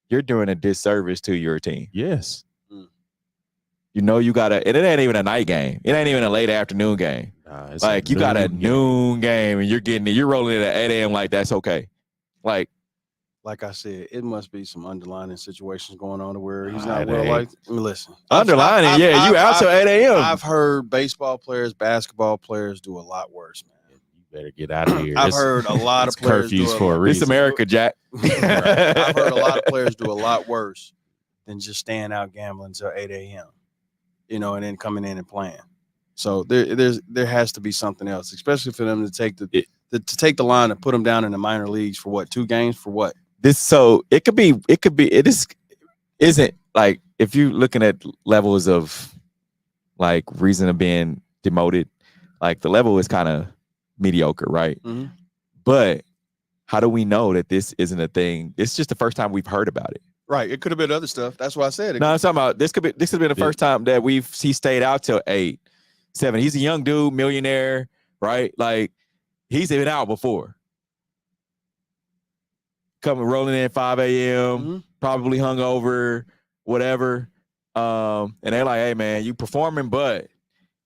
You're doing a disservice to your team. Yes. You know you got and it ain't even a night game. It ain't even a late afternoon game. Like, you got a noon game and you're rolling it at 8 a.m. like that's okay. Like I said, it must be some underlying situations going on where he's not well liked. I mean, listen. Underlining, you out till 8 a.m. I've heard baseball players, basketball players do a lot worse, man. You better get out of here. I've heard a lot of players curfews for a reason. It's America, Jack. I've heard a lot of players do a lot worse than just staying out gambling until 8 a.m. And then coming in and playing. So there has to be something else, especially for them to take the line and put them down in the minor leagues for what, 2 games for what? It isn't like, if you're looking at levels of like reason of being demoted, like the level is kind of mediocre, right? Mm-hmm. But how do we know that this isn't a thing? It's just the first time we've heard about it. Right. It could have been other stuff. That's why I said it. No, I'm talking about this could have been the first time that he stayed out till 8, 7. He's a young dude, millionaire, right? Like, he's been out before. Coming rolling in 5 a.m., probably hungover, whatever. And they're like, hey man, you performing, but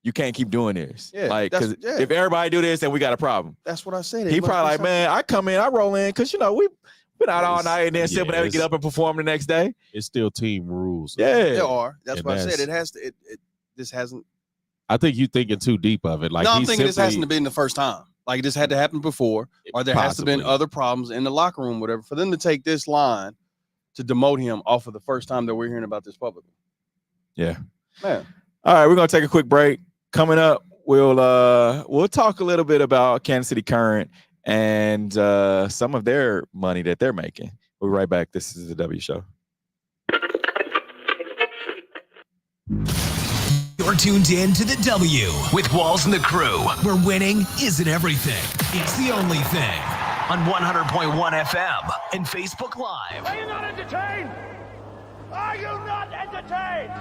you can't keep doing this. Yeah, like, because if everybody do this, then we got a problem. That's what I said. He probably like, man, I come in, I roll in, because we've been out all night and then still been able to get up and perform the next day. It's still team rules. Yeah. There are. That's what I said. It has to this hasn't. I think you're thinking too deep of it. Like, no, I'm thinking this hasn't been the first time. Like, this had to happen before, or there has to have been other problems in the locker room, whatever, for them to take this line to demote him off of the first time that we're hearing about this publicly. Yeah. Man. All right, we're gonna take a quick break. Coming up, we'll talk a little bit about Kansas City Current and some of their money that they're making. We'll be right back. This is the W Show. You're tuned in to the W with Walls and the crew, where winning isn't everything. It's the only thing. On 100.1 FM and Facebook Live. Are you not entertained? Are you not entertained?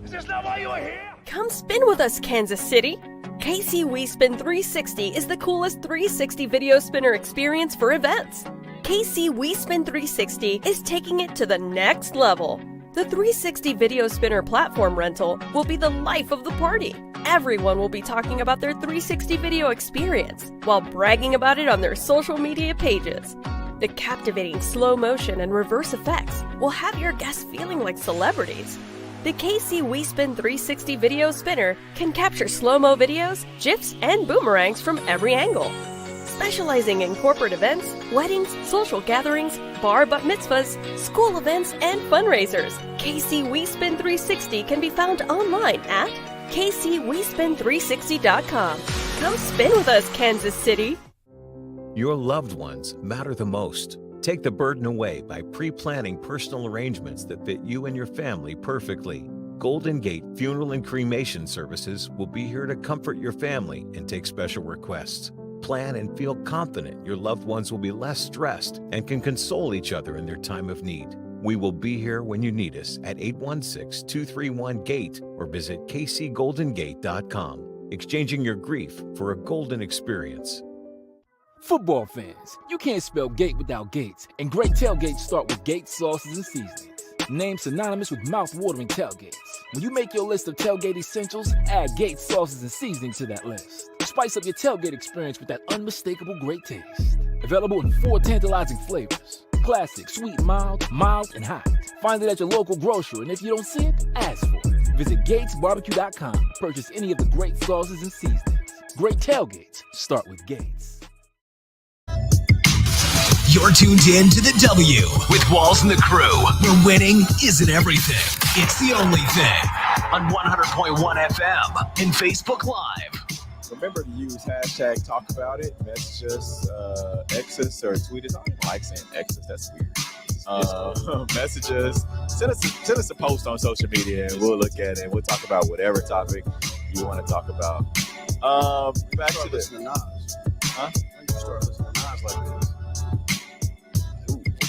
Is this not why you are here? Come spin with us, Kansas City. KC We Spin 360 is the coolest 360 video spinner experience for events. KC We Spin 360 is taking it to the next level. The 360 video spinner platform rental will be the life of the party. Everyone will be talking about their 360 video experience while bragging about it on their social media pages. The captivating slow motion and reverse effects will have your guests feeling like celebrities. The KC We Spin 360 video spinner can capture slow-mo videos, GIFs, and boomerangs from every angle. Specializing in corporate events, weddings, social gatherings, bar bat mitzvahs, school events, and fundraisers, KC We Spin 360 can be found online at kcwespin360.com. Come spin with us, Kansas City. Your loved ones matter the most. Take the burden away by pre-planning personal arrangements that fit you and your family perfectly. Golden Gate Funeral and Cremation Services will be here to comfort your family and take special requests. Plan and feel confident your loved ones will be less stressed and can console each other in their time of need. We will be here when you need us at 816-231-GATE or visit kcgoldengate.com, exchanging your grief for a golden experience. Football fans, you can't spell gate without Gates, and great tailgates start with Gates sauces and seasonings. Named synonymous with mouth-watering tailgates. When you make your list of tailgate essentials, add Gates sauces and seasoning to that list. Spice up your tailgate experience with that unmistakable great taste. Available in 4 tantalizing flavors: Classic, sweet, mild, and hot. Find it at your local grocery, and if you don't see it, ask for it. Visit GatesBarbecue.com to purchase any of the great sauces and seasonings. Great tailgates start with Gates. You're tuned in to the W with Walls and the Crew, where winning isn't everything. It's the only thing. On 100.1 FM and Facebook Live. Remember to use hashtag talk about it, message us, X us, or tweet us. I don't like saying X us, that's weird. Message us, send us a post on social media, and we'll look at it and we'll talk about whatever topic you want to talk about. Back to this. Nas. Huh? You start listening to Nas like this.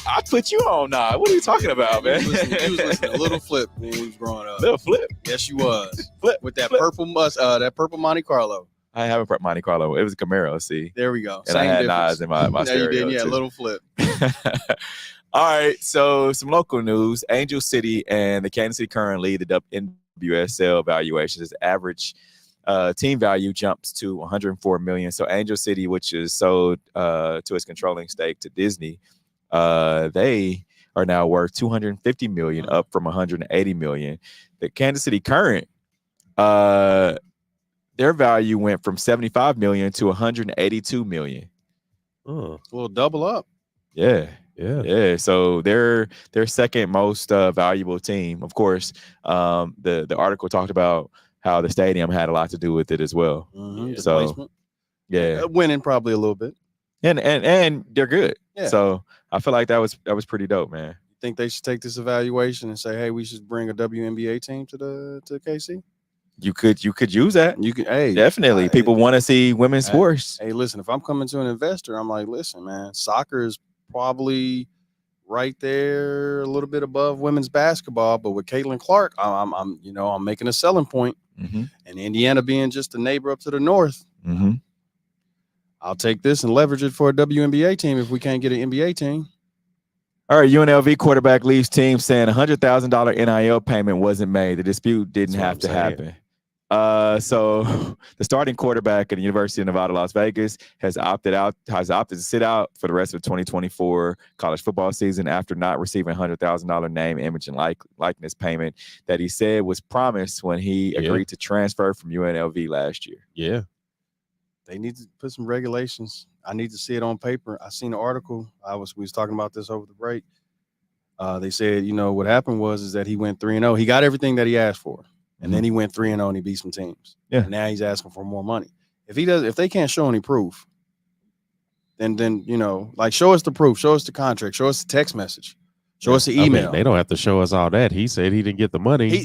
I put you on now. What are you talking about, man? He was listening to Little Flip when he was growing up. Little Flip? Yes, you was. Flip with that flip. that purple Monte Carlo. I have a Monte Carlo. It was a Camaro, see? There we go. And Same I had difference. Nas in my No, stereo, you didn't. Yeah, too. Little Flip. All right, so some local news. Angel City and the Kansas City Current lead the NWSL evaluations. The average team value jumps to $104 million. So Angel City, which is sold to its controlling stake to Disney, they are now worth $250 million, up from $180 million. The Kansas City Current, their value went from $75 million to $182 million. Well, double up. Yeah. So they're their second most valuable team. Of course, the article talked about how the stadium had a lot to do with it as well. Mm-hmm. So Placement. yeah, winning probably a little bit. And they're good. Yeah. So I feel like that was pretty dope, man. You think they should take this evaluation and say, hey, we should bring a WNBA team to KC? You could use that. You can. Hey, definitely. People want to see women's sports. Hey, listen, if I'm coming to an investor, I'm like, listen, man, soccer is probably right there, a little bit above women's basketball. But with Caitlin Clark, I'm making a selling point. Mm-hmm. And Indiana being just a neighbor up to the north, mm-hmm. I'll take this and leverage it for a WNBA team if we can't get an NBA team. All right, UNLV quarterback leaves team saying $100,000 NIL payment wasn't made. The dispute didn't have to happen. So the starting quarterback at the University of Nevada, Las Vegas has opted to sit out for the rest of the 2024 college football season after not receiving $100,000 name, image, and likeness payment that he said was promised when he agreed to transfer from UNLV last year. Yeah. They need to put some regulations. I need to see it on paper. I seen an article. We was talking about this over the break. They said, what happened is that he went 3-0. He got everything that he asked for. And then he went 3-0 and he beat some teams. Yeah. And now he's asking for more money. If they can't show any proof, then show us the proof, show us the contract, show us the text message, show us the email. I mean, they don't have to show us all that. He said he didn't get the money.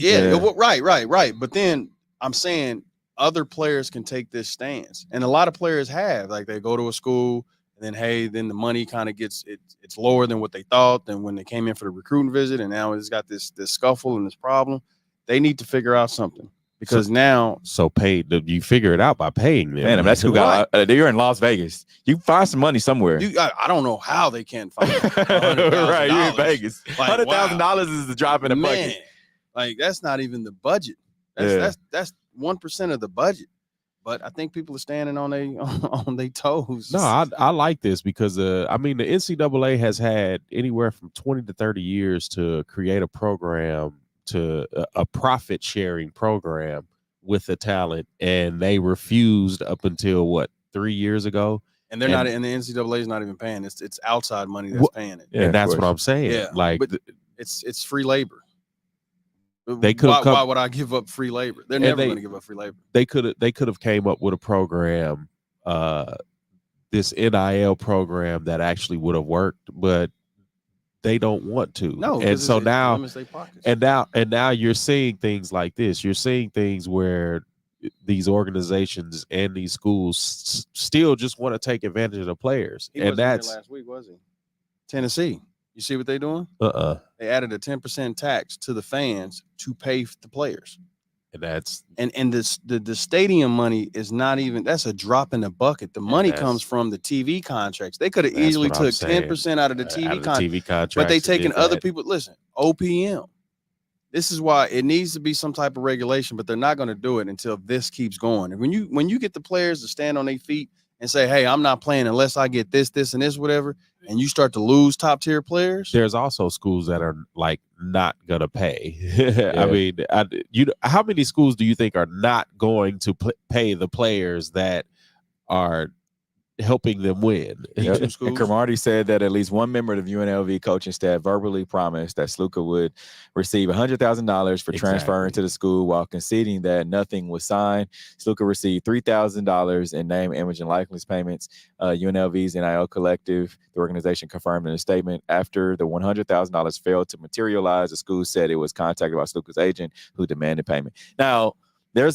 Right. But then I'm saying other players can take this stance, and a lot of players have. Like they go to a school, and then the money kind of gets it's lower than what they thought than when they came in for the recruiting visit, and now it's got this scuffle and this problem. They need to figure out something because you figure it out by paying them. Man, that's who got. You're in Las Vegas. You find some money somewhere. I don't know how they can't find it. Right, you're in Vegas. $100,000 is the drop in the bucket. Like that's not even the budget. That's 1% of the budget. But I think people are standing on their toes. No, I like this because the NCAA has had anywhere from 20 to 30 years to create a program, to a profit sharing program with the talent, and they refused up until 3 years ago. And they're not, and the NCAA is not even paying. It's outside money that's paying it. Yeah, and that's what I'm saying. Yeah, like but it's free labor. They could. Why would I give up free labor? They're never going to give up free labor. They could have came up with a program, this NIL program that actually would have worked, but they don't want to. No, and so now, and now you're seeing things like this. You're seeing things where these organizations and these schools still just want to take advantage of the players. And that's last week, was he? Tennessee. You see what they're doing? They added a 10% tax to the fans to pay the players. And that's the stadium money is not even, that's a drop in the bucket. The money comes from the TV contracts. They could have easily took 10% out of the TV contract. But they taking other people. Listen, OPM. This is why it needs to be some type of regulation, but they're not going to do it until this keeps going. And when you get the players to stand on their feet and say, hey, I'm not playing unless I get this, this, and this, whatever, and you start to lose top tier players. There's also schools that are like not gonna pay. I mean, how many schools do you think are not going to pay the players that are helping them win? Yep. And Cromartie said that at least one member of the UNLV coaching staff verbally promised that Sluka would receive $100,000 for transferring to the school, while conceding that nothing was signed. Sluka received $3,000 in name, image, and likeness payments. UNLV's NIL collective, the organization, confirmed in a statement after the $100,000 failed to materialize. The school said it was contacted by Sluka's agent, who demanded payment. Now, and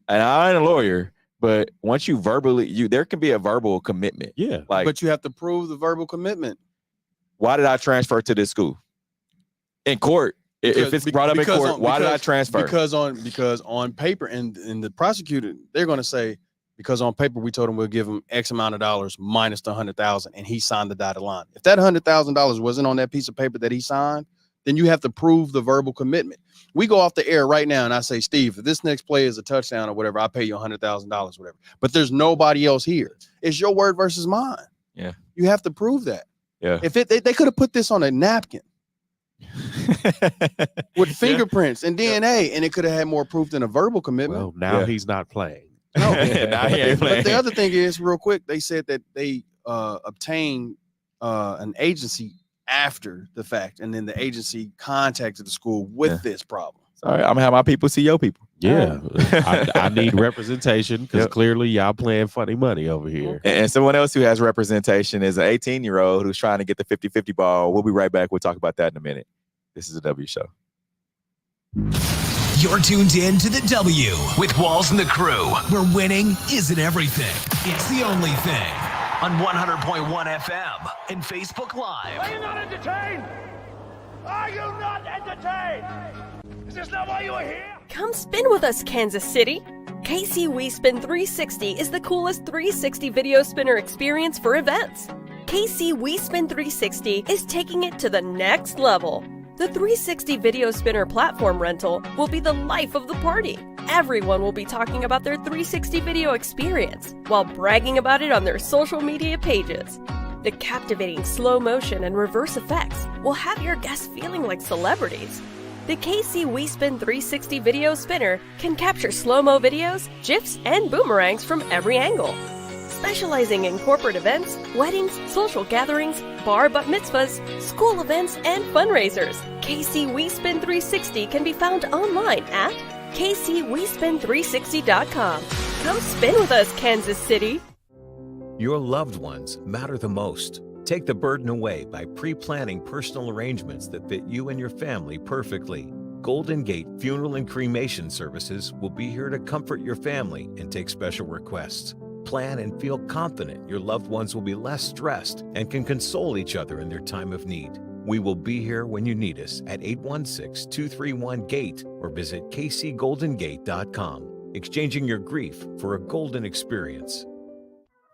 I ain't a lawyer, but once you verbally, there can be a verbal commitment. Yeah. But you have to prove the verbal commitment. Why did I transfer to this school? In court, if it's brought up in court, why did I transfer? Because on paper, and the prosecutor, they're going to say, because on paper we told him we'll give him X amount of dollars minus the $100,000, and he signed the dotted line. If that $100,000 wasn't on that piece of paper that he signed, then you have to prove the verbal commitment. We go off the air right now and I say, Steve, if this next play is a touchdown or whatever, I'll pay you $100,000, whatever. But there's nobody else here. It's your word versus mine. Yeah. You have to prove that. Yeah. If they could have put this on a napkin with fingerprints and DNA, and it could have had more proof than a verbal commitment. Well, now he's not playing. No, now he ain't playing. But the other thing is, real quick, they said that they obtained an agency after the fact, and then the agency contacted the school with this problem. Sorry, I'm gonna have my people see your people. Yeah, I need representation, because clearly y'all playing funny money over here. And someone else who has representation is an 18-year-old who's trying to get the 50-50 ball. We'll be right back. We'll talk about that in a minute. This is the W Show. You're tuned in to the W with Walls and the Crew, where winning isn't everything. It's the only thing. On 100.1 FM and Facebook Live. Are you not entertained? Are you not entertained? Is this not why you are here? Come spin with us, Kansas City. KC We Spin 360 is the coolest 360 video spinner experience for events. KC We Spin 360 is taking it to the next level. The 360 video spinner platform rental will be the life of the party. Everyone will be talking about their 360 video experience while bragging about it on their social media pages. The captivating slow motion and reverse effects will have your guests feeling like celebrities. The KC We Spin 360 video spinner can capture slow-mo videos, GIFs, and boomerangs from every angle. Specializing in corporate events, weddings, social gatherings, bar bat mitzvahs, school events, and fundraisers, KC We Spin 360 can be found online at KCWeSpin360.com. Come spin with us, Kansas City. Your loved ones matter the most. Take the burden away by pre-planning personal arrangements that fit you and your family perfectly. Golden Gate Funeral and Cremation Services will be here to comfort your family and take special requests. Plan and feel confident your loved ones will be less stressed and can console each other in their time of need. We will be here when you need us at 816-231-GATE or visit kcgoldengate.com, exchanging your grief for a golden experience.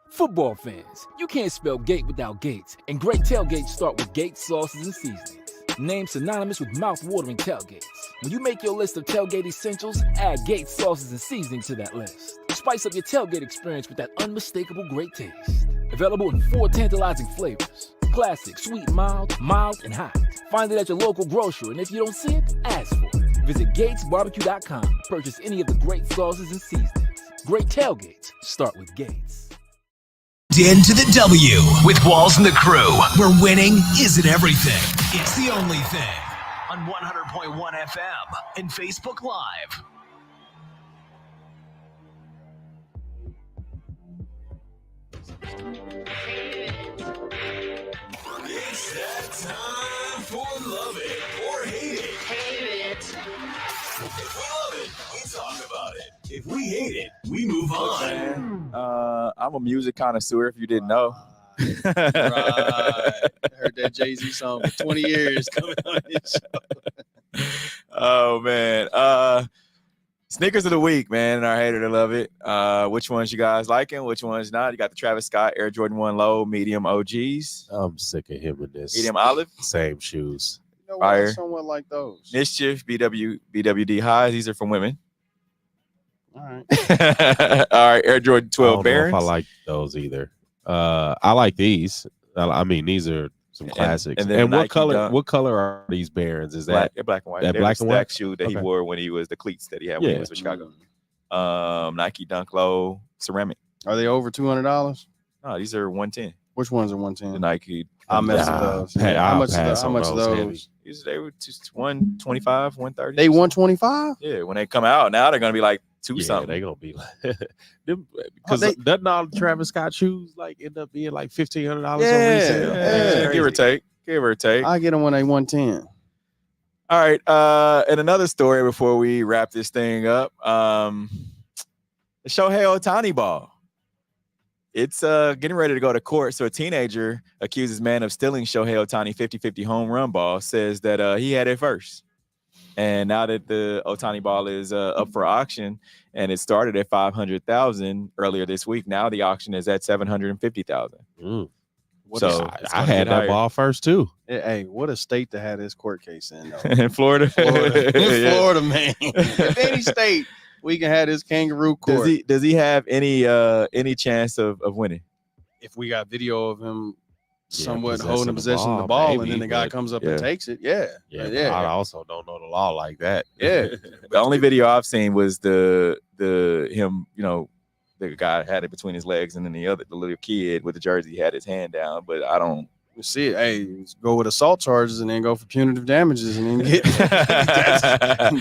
Football fans, you can't spell gate without Gates, and great tailgates start with Gates sauces and seasonings. Named synonymous with mouth-watering tailgates. When you make your list of tailgate essentials, add Gates sauces and seasonings to that list. Spice up your tailgate experience with that unmistakable great taste. Available in 4 tantalizing flavors. Classic, sweet, mild, and hot. Find it at your local grocer, and if you don't see it, ask for it. Visit GatesBarbecue.com to purchase any of the great sauces and seasonings. Great tailgates start with Gates. Into the W with Walls and the Crew, where winning isn't everything. It's the only thing. On 100.1 FM and Facebook Live. It's that time for Love It or Hate It. Hate it. If we love it, we talk about it. If we hate it, we move on. I'm a music connoisseur, if you didn't know. Right. I heard that Jay-Z song for 20 years coming on this show. Oh, man. Sneakers of the week, man, and our hater to love it. Which ones you guys liking? Which ones not? You got the Travis Scott Air Jordan 1 Low, medium OGs. I'm sick of him with this. Medium olive. Same shoes. You know Fire. what? Somewhat like those. Mischief, BWD highs. These are from women. All right. All right, Air Jordan 12 Barons. I like those either. I like these. I mean, these are some classics. And what color are these Barons? Is that black and white? That black and white shoe that he wore when he was the cleats that he had when he was with Chicago. Nike Dunk Low ceramic. Are they over $200? No, these are 110. Which ones are 110? The Nike. I messed with those. How much are those? They were just 125, 130. They 125? Yeah, when they come out now, they're gonna be like something. They're gonna be like because doesn't all the Travis Scott shoes like end up being like $1,500 on resale? Yeah, give or take. I get them when they 110. All right. And another story before we wrap this thing up. The Shohei Ohtani ball. It's getting ready to go to court. So a teenager accuses man of stealing Shohei Ohtani 50-50 home run ball, says that he had it first. And now that the Ohtani ball is up for auction, and it started at $500,000 earlier this week, now the auction is at $750,000. So I had that ball first too. Hey, what a state to have this court case in, though. In Florida. Florida, man. If any state we can have this kangaroo court. Does he have any chance of winning? If we got video of him somewhat holding possession of the ball, maybe, and then the guy comes up and takes it, I also don't know the law like that. Yeah. The only video I've seen was the him, the guy had it between his legs, and then the little kid with the jersey had his hand down, but I don't see it. Hey, go with assault charges and then go for punitive damages and then get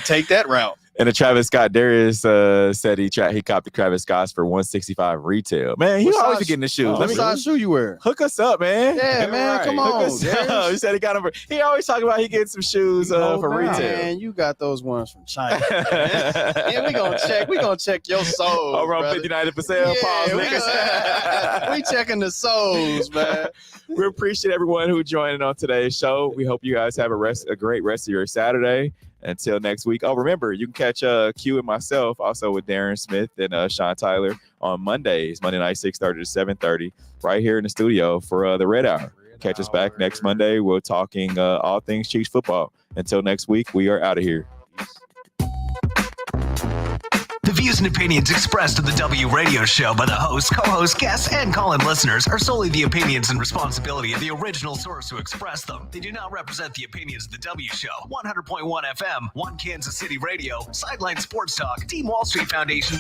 take that route. And the Travis Scott, Darius said he copped the Travis Scotts for $165 retail. Man, he always be getting the shoes. What size shoe you wear? Hook us up, man. Yeah, man, come on. He said he got them. He always talking about he getting some shoes for retail. Man, you got those ones from China. Yeah, we gonna check your soles. Over on 59 for sale. Yeah, we checking the soles, man. We appreciate everyone who joined on today's show. We hope you guys have a great rest of your Saturday. Until next week. Oh, remember, you can catch Q and myself also with Darren Smith and Sean Tyler on Mondays, Monday night, 6:30 to 7:30, right here in the studio for the Red Hour. Catch us back next Monday. We're talking all things Chiefs football. Until next week, we are out of here. The views and opinions expressed in the W Radio Show by the host, co-host, guests, and call-in listeners are solely the opinions and responsibility of the original source who expressed them. They do not represent the opinions of the W Show, 100.1 FM, One Kansas City Radio, Sideline Sports Talk, Team Wall Street Foundation.